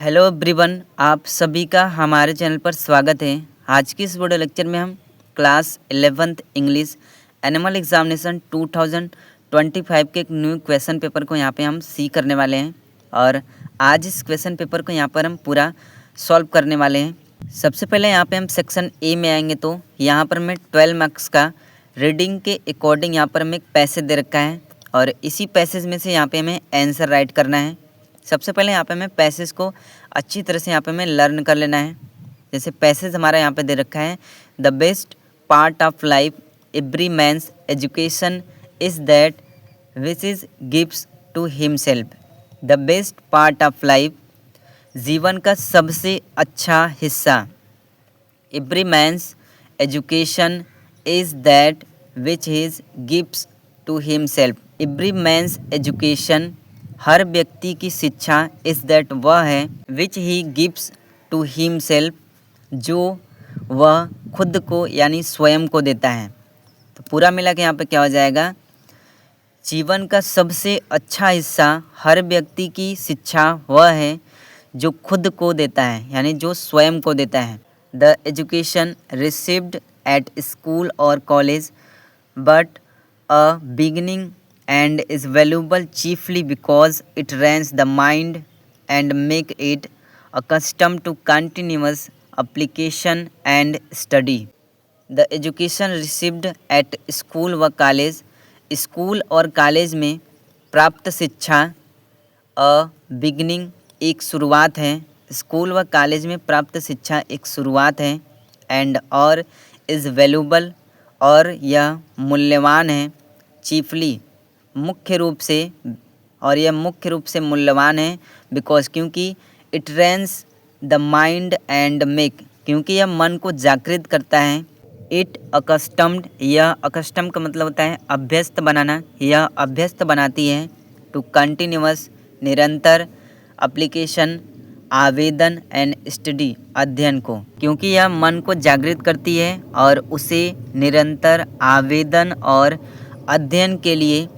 Hello everyone, आप सभी का हमारे चैनल पर स्वागत है। आज की इस वीडियो लेक्चर में हम class 11th English animal examination 2025 के एक न्यू क्वेश्चन पेपर को यहाँ पे हम सी करने वाले हैं और आज इस क्वेश्चन पेपर को यहाँ पर हम पूरा सॉल्व करने वाले हैं। सबसे पहले यहाँ पे हम सेक्शन ए में आएंगे तो यहाँ पर हमें 12 मार्क्स का रीडिंग के अकॉर्डिंग यहाँ पर हमें एक पैसेज दे रखा है और इसी पैसेज में से यहाँ पे हमें आंसर राइट करना है। सबसे पहले यहाँ पे हमें पैसेज को अच्छी तरह से यहाँ पे हमें लर्न कर लेना है। जैसे पैसेज हमारा यहाँ पे दे रखा है, the best part of life every man's education is that which is gives to himself. The best part of life, जीवन का सबसे अच्छा हिस्सा, every man's education is that which is gives to himself. Every man's education, हर व्यक्ति की शिक्षा, is that वह है, विच ही गिव्स टू हिमसेल्फ, जो वह खुद को यानी स्वयं को देता है। तो पूरा मिला के यहाँ पे क्या हो जाएगा, जीवन का सबसे अच्छा हिस्सा हर व्यक्ति की शिक्षा वह है जो खुद को देता है यानी जो स्वयं को देता है। The education received at school और college but a beginning and is valuable chiefly because it trains the mind and make it accustomed to continuous application and study. The education received at school व college, school और college में प्राप्त शिक्षा, अ beginning एक शुरुआत है, school व college में प्राप्त शिक्षा एक शुरुआत है, एंड और इज़ वैल्यूबल और यह मूल्यवान है, चीफली मुख्य रूप से, और यह मुख्य रूप से मूल्यवान है, बिकॉज क्योंकि it trains the mind and make, क्योंकि यह मन को जागृत करता है, इट अकस्टम्ड, यह अकस्टम का मतलब होता है अभ्यस्त बनाना, यह अभ्यस्त बनाती है, टू कंटिन्यूअस निरंतर, एप्लीकेशन आवेदन, एंड स्टडी अध्ययन को, क्योंकि यह मन को जागृत करती है और उसे निरंतर आवेदन और अध्ययन के लिए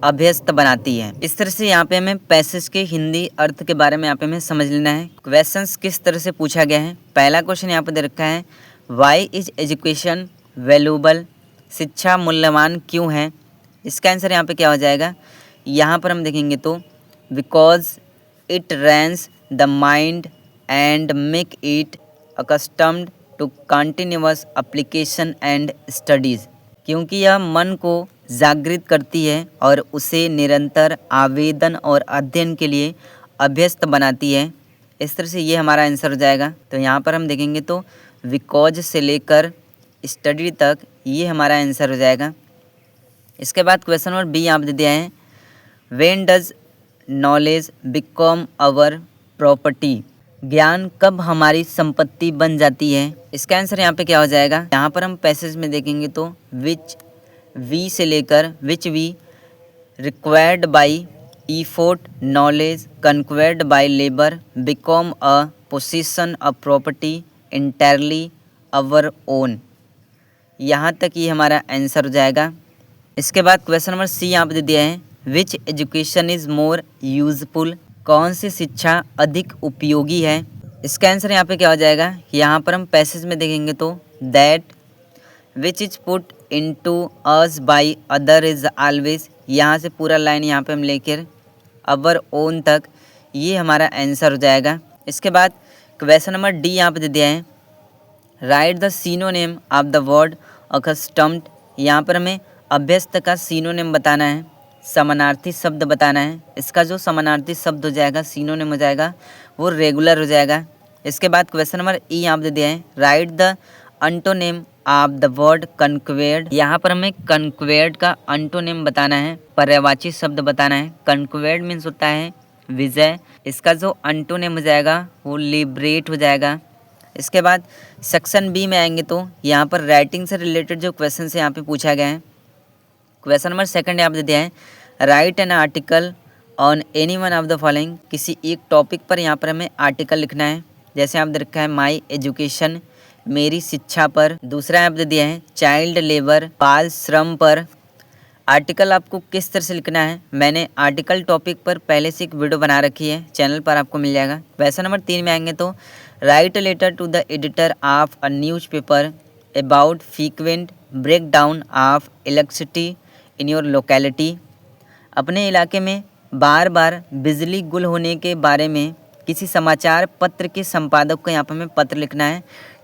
अभ्यस्त बनाती है। इस तरह से यहाँ पे हमें पैसेज के हिंदी अर्थ के बारे में यहाँ पे हमें समझ लेना है। क्वेश्चंस किस तरह से पूछा गया है। पहला क्वेश्चन यहाँ पे दे रखा है, वाई इज एजुकेशन वैल्यूबल, शिक्षा मूल्यवान क्यों है। इसका आंसर यहाँ पे क्या हो जाएगा, यहाँ पर हम देखेंगे तो because it trains the mind and make it accustomed to continuous application and studies, क्योंकि यह मन को जागृत करती है और उसे निरंतर आवेदन और अध्ययन के लिए अभ्यस्त बनाती है। इस तरह से ये हमारा आंसर हो जाएगा। तो यहाँ पर हम देखेंगे तो बिकॉज से लेकर स्टडी तक ये हमारा आंसर हो जाएगा। इसके बाद क्वेश्चन नंबर बी यहाँ पे दे दिया है, when does knowledge become our property, ज्ञान कब हमारी संपत्ति बन जाती है। इसका आंसर यहाँ पे क्या हो जाएगा, यहाँ पर हम पैसेज में देखेंगे तो विच वी से लेकर which we required by effort knowledge acquired by labour become a position of property entirely our own, यहाँ तक ये हमारा आंसर हो जाएगा। इसके बाद क्वेश्चन नंबर सी यहाँ पे दे दिया है, विच एजुकेशन इज़ मोर यूजफुल, कौन सी शिक्षा अधिक उपयोगी है। इसका आंसर यहाँ पे क्या हो जाएगा, यहाँ पर हम पैसेज में देखेंगे तो that which is put into us by other is always, यहाँ से पूरा लाइन यहाँ पे हम लेकर अवर ओन तक, ये हमारा आंसर हो जाएगा। इसके बाद क्वेश्चन नंबर डी यहाँ पे दे दिया है, write the synonym of the word accustomed, यहाँ पर हमें अभ्यस्त का सिनोनिम बताना है, समानार्थी शब्द बताना है। इसका जो समानार्थी शब्द हो जाएगा, सिनोनिम हो जाएगा, वो रेगुलर हो जाएगा। इसके बाद क्वेश्चन नंबर ई यहाँ पे दे दिया है, write the antonym of the word acquired, यहाँ पर हमें कन्क्वेयर्ड का अंटोनिम बताना है, पर्यायवाची शब्द बताना है। कन्क्वेयर्ड मीन्स होता है विजय, इसका जो अंटोनिम हो जाएगा वो लिबरेट हो जाएगा। इसके बाद सेक्शन बी में आएंगे तो यहाँ पर राइटिंग से रिलेटेड जो क्वेश्चन है यहाँ पे पूछा गया है। क्वेश्चन नंबर सेकंड यहाँ पे दिया है, right an article on any one of the following, किसी एक टॉपिक पर यहाँ पर हमें आर्टिकल लिखना है। जैसे आप दे रखा है माई एजुकेशन, मेरी शिक्षा पर। दूसरा यहाँ पे दिया है चाइल्ड लेबर, बाल श्रम पर। आर्टिकल आपको किस तरह से लिखना है, मैंने आर्टिकल टॉपिक पर पहले से एक वीडियो बना रखी है, चैनल पर आपको मिल जाएगा। क्वेश्चन नंबर 3 में आएंगे तो write a letter to the editor of a newspaper about frequent break down of electricity in your locality. अपने इलाके में बार बार बिजली गुल होने के बारे में किसी समाचार पत्र के संपादक को यहाँ पर हमें पत्र लिखना है।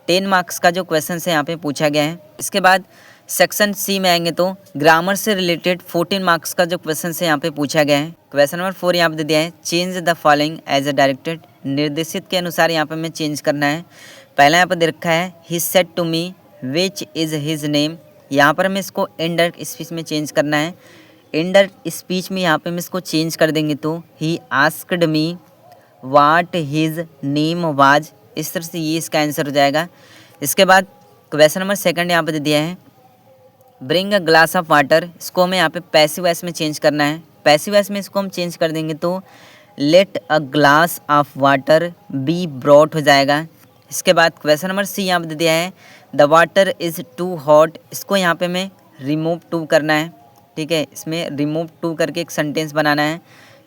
10 मार्क्स का जो क्वेश्चन है यहाँ पे पूछा गया है। इसके बाद सेक्शन सी में आएंगे तो ग्रामर से रिलेटेड 14 मार्क्स का जो क्वेश्चन है यहाँ पे पूछा गया है। क्वेश्चन नंबर 4 यहाँ पे दे दिया है, change the following as a directed. निर्देशित के अनुसार यहाँ पे हमें चेंज करना है। पहला यहाँ पर दे रखा है he said to me which is his name, यहाँ पर हमें इसको इनडायरेक्ट स्पीच में चेंज करना है। इनडायरेक्ट स्पीच में यहाँ पे हम इसको चेंज कर देंगे तो he asked me what his name was, इस तरह से ये इसका आंसर हो जाएगा। इसके बाद क्वेश्चन नंबर 2 यहाँ पे दे दिया है bring a glass of water, इसको हमें यहाँ पे पैसिव वॉइस में चेंज करना है। पैसिव वॉइस में इसको हम चेंज कर देंगे तो let a glass of water be brought हो जाएगा। इसके बाद क्वेश्चन नंबर सी यहाँ पे दे दिया है the water is too hot, इसको यहाँ पे हमें रिमूव टू करना है। ठीक है, इसमें रिमूव टू करके एक सेंटेंस बनाना है।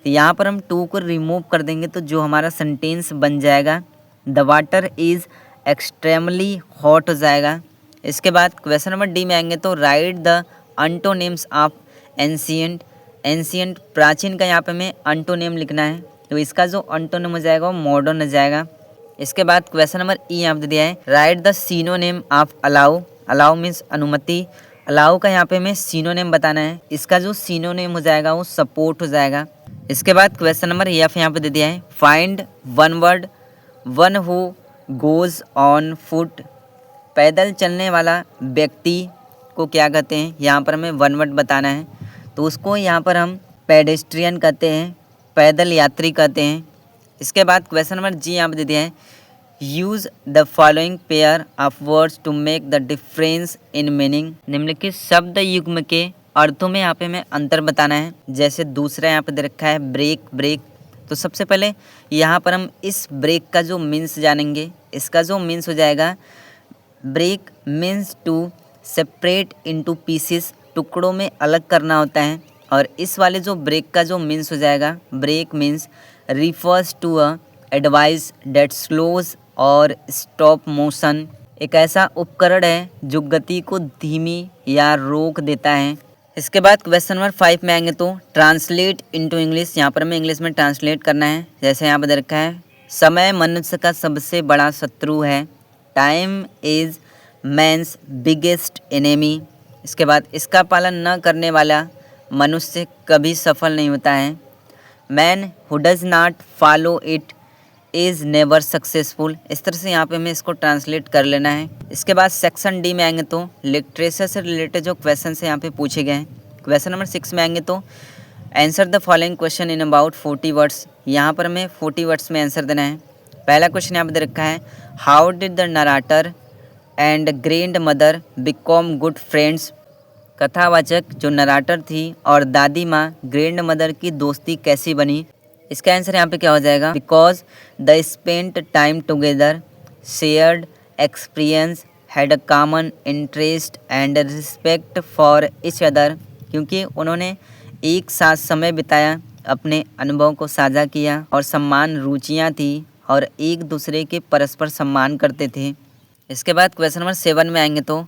तो यहाँ पर हम टू को रिमूव कर देंगे तो जो हमारा सेंटेंस बन जाएगा the water is extremely hot हो जाएगा। इसके बाद क्वेश्चन नंबर डी में आएंगे तो write the antonyms of ancient. Ancient प्राचीन का यहाँ पे हमें अंटोनिम लिखना है, तो इसका जो अंटोनिम हो जाएगा वो मॉडर्न हो जाएगा। इसके बाद क्वेश्चन नंबर ई यहाँ पे दिया है write the synonym of allow. Allow means अनुमति, अलाउ का यहाँ पे हमें सिनोनिम बताना है, इसका जो सिनोनिम हो जाएगा वो सपोर्ट हो जाएगा। इसके बाद क्वेश्चन नंबर एफ यहाँ पे दे दिया है find one word one who goes on foot. पैदल चलने वाला व्यक्ति को क्या कहते हैं, यहाँ पर हमें वन वर्ड बताना है, तो उसको यहाँ पर हम पेडेस्ट्रियन कहते हैं, पैदल यात्री कहते हैं। इसके बाद क्वेश्चन नंबर जी यहाँ पे दे दिया है use the following pair of words to make the difference in meaning. निम्नलिखित शब्द युग्म के अर्थों में यहाँ पे हमें अंतर बताना है। जैसे दूसरा यहाँ पे दे रखा है ब्रेक ब्रेक, तो सबसे पहले यहाँ पर हम इस ब्रेक का जो मीन्स जानेंगे। इसका जो मीन्स हो जाएगा break means to separate into pieces, टुकड़ों में अलग करना होता है। और इस वाले जो ब्रेक का जो मीन्स हो जाएगा break means refers to a device that slows और स्टॉप मोशन, एक ऐसा उपकरण है जो गति को धीमी या रोक देता है। इसके बाद क्वेश्चन नंबर 5 में आएंगे तो ट्रांसलेट इनटू इंग्लिश, यहाँ पर हमें इंग्लिश में ट्रांसलेट करना है। जैसे यहाँ पर दे रखा है समय मनुष्य का सबसे बड़ा शत्रु है, time is man's biggest enemy. इसके बाद इसका पालन न करने वाला मनुष्य कभी सफल नहीं होता है, man who does not follow it is never successful. इस तरह से यहाँ पे हमें इसको ट्रांसलेट कर लेना है। इसके बाद सेक्शन डी में आएंगे तो लिटरेचर से रिलेटेड जो क्वेश्चन है यहाँ पे पूछे गए हैं। क्वेश्चन नंबर 6 में आएंगे तो answer the following question in about 40 words, यहाँ पर हमें 40 वर्ड्स में आंसर देना है। पहला क्वेश्चन यहाँ पर दे रखा है how did the narrator and grandmother become good friends. कथावाचक जो नराटर थी और दादी माँ ग्रैंड मदर की दोस्ती कैसी बनी। इसका आंसर यहाँ पे क्या हो जाएगा because the spent time together shared experience had a common interest and respect for each other, क्योंकि उन्होंने एक साथ समय बिताया, अपने अनुभव को साझा किया और समान रुचियाँ थी और एक दूसरे के परस्पर सम्मान करते थे। इसके बाद क्वेश्चन नंबर 7 में आएंगे तो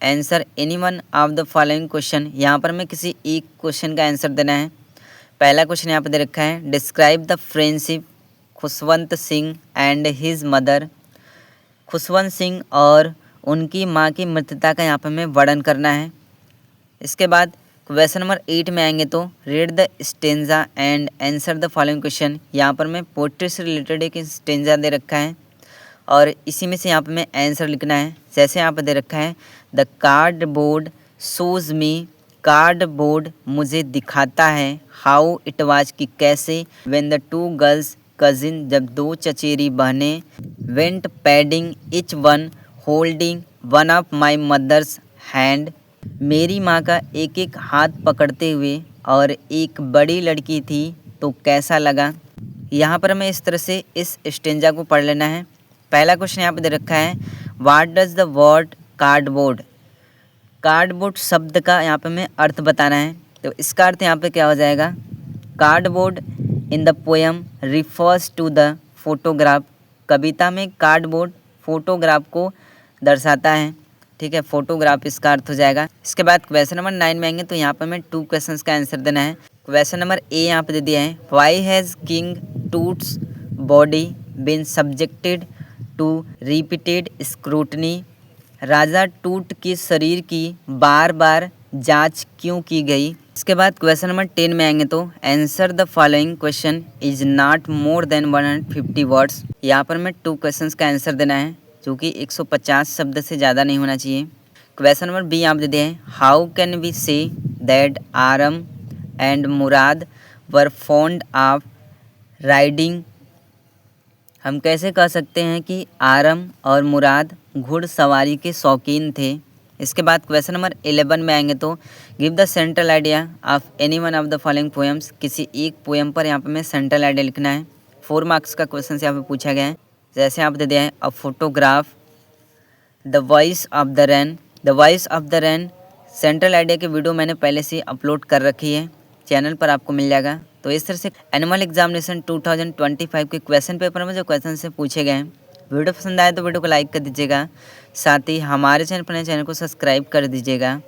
answer any one of the following question, यहाँ पर हमें किसी एक क्वेश्चन का आंसर देना है। पहला क्वेश्चन यहाँ पर दे रखा है describe the friendship Khushwant Singh and his mother. Khushwant Singh और उनकी माँ की मित्रता का यहाँ पर हमें वर्णन करना है। इसके बाद क्वेश्चन नंबर 8 में आएंगे तो read the stanza and answer the following question, यहाँ पर हमें पोएट्री से रिलेटेड एक स्टेंजा दे रखा है और इसी में से यहाँ पर हमें आंसर लिखना है। जैसे यहाँ पर दे रखा है the cardboard shows me, cardboard मुझे दिखाता है, हाउ इट वाज कि कैसे, when the two girls cousin जब दो चचेरी बहनें, went paddling each one holding one of my mother's hand, मेरी माँ का एक एक हाथ पकड़ते हुए और एक बड़ी लड़की थी तो कैसा लगा। यहाँ पर हमें इस तरह से इस स्टेंजा को पढ़ लेना है। पहला क्वेश्चन यहाँ पर दे रखा है what does the word cardboard. Cardboard शब्द का यहाँ पे हमें अर्थ बताना है। तो इसका अर्थ यहाँ पे क्या हो जाएगा, cardboard in the poem refers to the photograph. कविता में कार्डबोर्ड फोटोग्राफ को दर्शाता है, ठीक है, फोटोग्राफ इसका अर्थ हो जाएगा। इसके बाद क्वेश्चन नंबर 9 में आएंगे तो यहाँ पर हमें 2 क्वेश्चंस का आंसर देना है। क्वेश्चन नंबर ए यहाँ पे दे दिया है, why has king Tut's body been subjected to repeated scrutiny. राजा टूट के शरीर की बार बार जांच क्यों की गई। इसके बाद क्वेश्चन नंबर 10 में आएंगे तो answer the following question is not more than 150 words. यहाँ पर हमें 2 क्वेश्चंस का आंसर देना है जो कि 150 शब्द से ज़्यादा नहीं होना चाहिए। क्वेश्चन नंबर बी आप दे दिए हैं, how can we say that Aram and Murad were fond of riding. हम कैसे कह सकते हैं कि आरम और मुराद घुड़सवारी के शौकीन थे। इसके बाद क्वेश्चन नंबर 11 में आएंगे तो give the central idea of any one of the following poems. किसी एक पोएम पर यहाँ पे हमें सेंट्रल आइडिया लिखना है। 4 मार्क्स का क्वेश्चन यहाँ पे पूछा गया है। जैसे आप दे दिया है, a photograph, the voice of the rain. The voice of the rain central idea की वीडियो मैंने पहले से अपलोड कर रखी है, चैनल पर आपको मिल जाएगा। तो इस तरह से एनुअल एग्जामिनेशन 2025 के क्वेश्चन पेपर में जो क्वेश्चन से पूछे गए हैं, वीडियो पसंद आए तो वीडियो को लाइक कर दीजिएगा, साथ ही हमारे चैनल को सब्सक्राइब कर दीजिएगा।